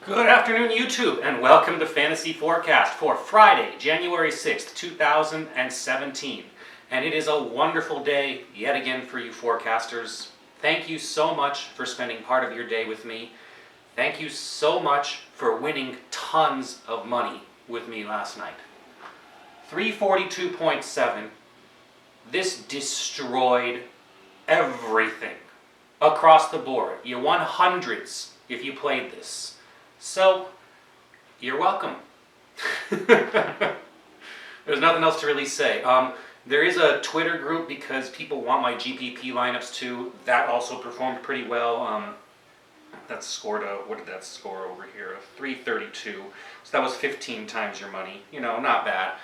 Good afternoon, YouTube, and welcome to Fantasy Forecast for Friday, January 6th, 2017. And it is a wonderful day yet again for you forecasters. Thank you so much for spending part of your day with me. Thank you so much for winning tons of money with me last night. 342.7. This destroyed everything across the board. You won hundreds if you played this. So, you're welcome. There's nothing else to really say. There is a Twitter group because people want my GPP lineups too. That also performed pretty well. That scored what did that score over here? 332. So that was 15 times your money. You know, not bad.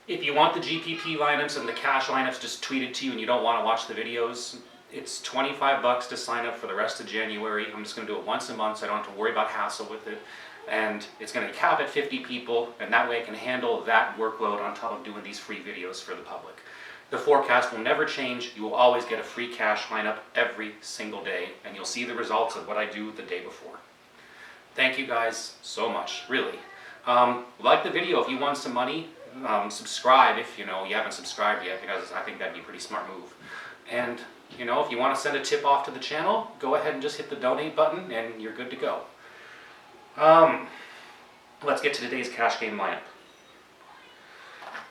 If you want the GPP lineups and the cash lineups just tweeted to you and you don't want to watch the videos, it's $25 to sign up for the rest of January. I'm just going to do it once a month so I don't have to worry about hassle with it. And it's going to cap at 50 people, and that way I can handle that workload on top of doing these free videos for the public. The forecast will never change. You will always get a free cash lineup every single day, and you'll see the results of what I do the day before. Thank you guys so much, really. Like the video if you want some money. Subscribe if you haven't subscribed yet, because I think that'd be a pretty smart move. And if you want to send a tip off to the channel, go ahead and just hit the donate button and you're good to go. Let's get to today's cash game lineup.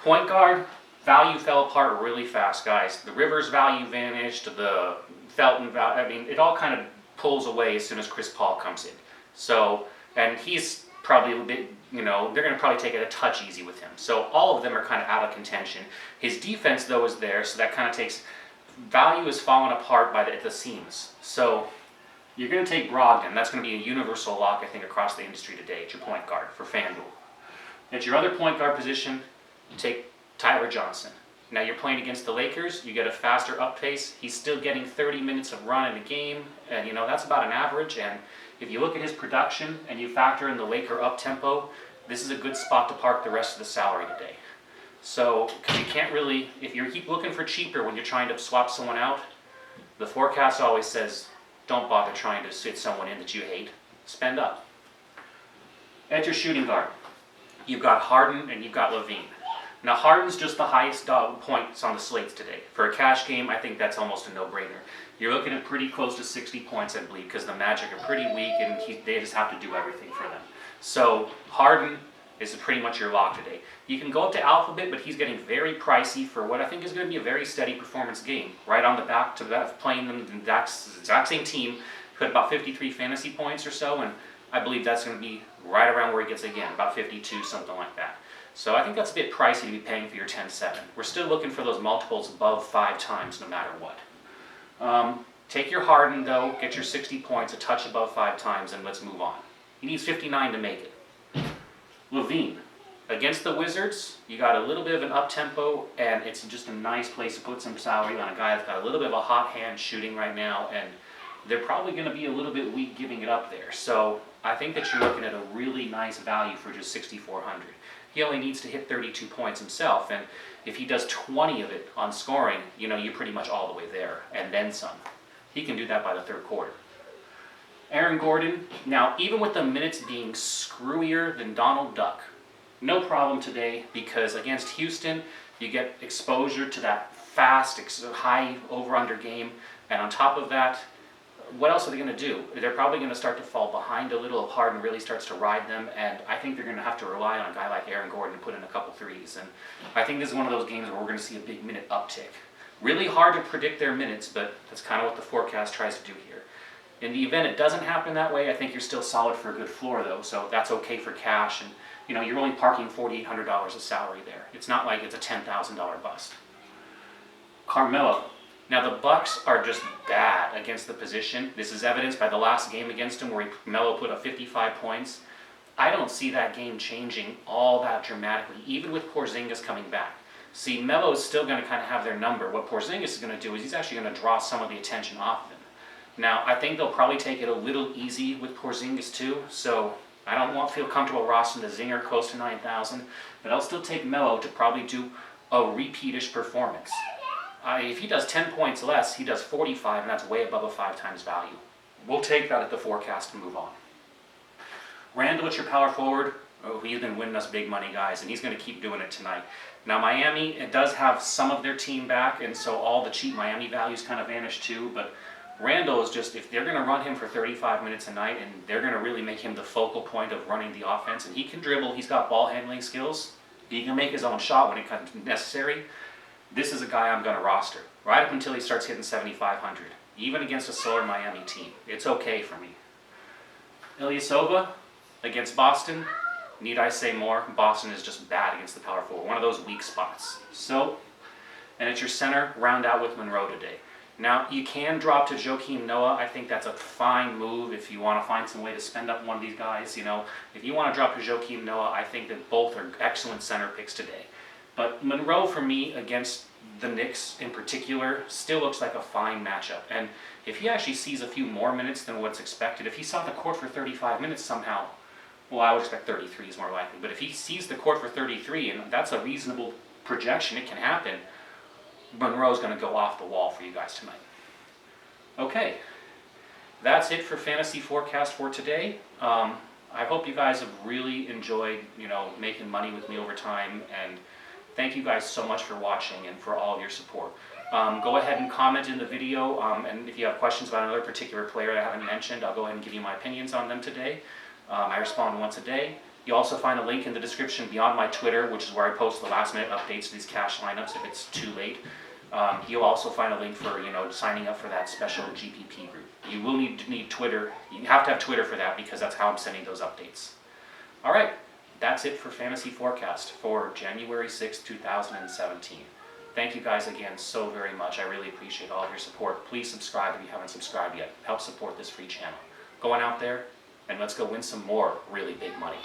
Point guard, value fell apart really fast, guys. The Rivers value vanished, the Felton value, it all kind of pulls away as soon as Chris Paul comes in. So, and he's probably a bit, they're going to probably take it a touch easy with him. So all of them are kind of out of contention. His defense, though, is there, so that kind of takes... Value is falling apart at the seams. So you're going to take Brogdon. That's going to be a universal lock, I think, across the industry today at your point guard for FanDuel. At your other point guard position, you take Tyler Johnson. Now you're playing against the Lakers. You get a faster up pace. He's still getting 30 minutes of run in a game, and that's about an average. And if you look at his production and you factor in the Laker up tempo, this is a good spot to park the rest of the salary today. So, because you can't really, if you keep looking for cheaper when you're trying to swap someone out, the forecast always says, don't bother trying to fit someone in that you hate. Spend up. At your shooting guard, you've got Harden and you've got Levine. Now, Harden's just the highest points on the slates today. For a cash game, I think that's almost a no-brainer. You're looking at pretty close to 60 points, I believe, because the Magic are pretty weak and they just have to do everything for them. So, Harden is pretty much your lock today. You can go up to Alphabet, but he's getting very pricey for what I think is going to be a very steady performance game. Right on the back to that, playing them the exact same team, put about 53 fantasy points or so, and I believe that's going to be right around where he gets again, about 52, something like that. So I think that's a bit pricey to be paying for your 10-7. We're still looking for those multiples above 5 times no matter what. Take your Harden, though, get your 60 points, a touch above 5 times, and let's move on. He needs 59 to make it. Levine. Against the Wizards, you got a little bit of an up-tempo, and it's just a nice place to put some salary on a guy that's got a little bit of a hot hand shooting right now, and they're probably going to be a little bit weak giving it up there. So I think that you're looking at a really nice value for just 6,400. He only needs to hit 32 points himself, and if he does 20 of it on scoring, you're pretty much all the way there, and then some. He can do that by the third quarter. Aaron Gordon, now even with the minutes being screwier than Donald Duck, no problem today, because against Houston, you get exposure to that fast, high over-under game, and on top of that, what else are they going to do? They're probably going to start to fall behind a little if Harden really starts to ride them, and I think they're going to have to rely on a guy like Aaron Gordon to put in a couple threes, and I think this is one of those games where we're going to see a big minute uptick. Really hard to predict their minutes, but that's kind of what the forecast tries to do here. In the event it doesn't happen that way, I think you're still solid for a good floor, though, so that's okay for cash, and you're only parking $4,800 of salary there. It's not like it's a $10,000 bust. Carmelo. Now, the Bucks are just bad against the position. This is evidenced by the last game against him where Melo put up 55 points. I don't see that game changing all that dramatically, even with Porzingis coming back. See, Melo is still going to kind of have their number. What Porzingis is going to do is he's actually going to draw some of the attention off them. Now, I think they'll probably take it a little easy with Porzingis too, so I don't feel comfortable rossing the Zinger close to 9,000, but I'll still take Melo to probably do a repeat-ish performance. If he does 10 points less, he does 45, and that's way above a 5 times value. We'll take that at the forecast and move on. Randall, it's your power forward. Oh, he's been winning us big money, guys, and he's going to keep doing it tonight. Now, Miami, it does have some of their team back, and so all the cheap Miami values kind of vanish too, but Randall is just, if they're going to run him for 35 minutes a night, and they're going to really make him the focal point of running the offense, and he can dribble, he's got ball handling skills, he can make his own shot when it comes necessary, this is a guy I'm going to roster, right up until he starts hitting 7,500, even against a slower Miami team. It's okay for me. Ilyasova against Boston. Need I say more? Boston is just bad against the power forward. One of those weak spots. So, and it's your center, round out with Monroe today. Now, you can drop to Joakim Noah. I think that's a fine move if you want to find some way to spend up one of these guys. You know, if you want to drop to Joakim Noah, I think that both are excellent center picks today. But Monroe, for me, against the Knicks in particular, still looks like a fine matchup. And if he actually sees a few more minutes than what's expected, if he saw the court for 35 minutes somehow, well, I would expect 33 is more likely. But if he sees the court for 33, and that's a reasonable projection, it can happen, Monroe's going to go off the wall for you guys tonight. Okay, that's it for Fantasy Forecast for today. I hope you guys have really enjoyed, making money with me over time, and thank you guys so much for watching and for all of your support. Go ahead and comment in the video, and if you have questions about another particular player I haven't mentioned, I'll go ahead and give you my opinions on them today. I respond once a day. You also find a link in the description beyond my Twitter, which is where I post the last minute updates to these cash lineups if it's too late. You'll also find a link for signing up for that special GPP group. You will need Twitter. You have to have Twitter for that because that's how I'm sending those updates. All right, that's it for Fantasy Forecast for January 6, 2017. Thank you guys again so very much. I really appreciate all of your support. Please subscribe if you haven't subscribed yet. Help support this free channel. Go on out there and let's go win some more really big money.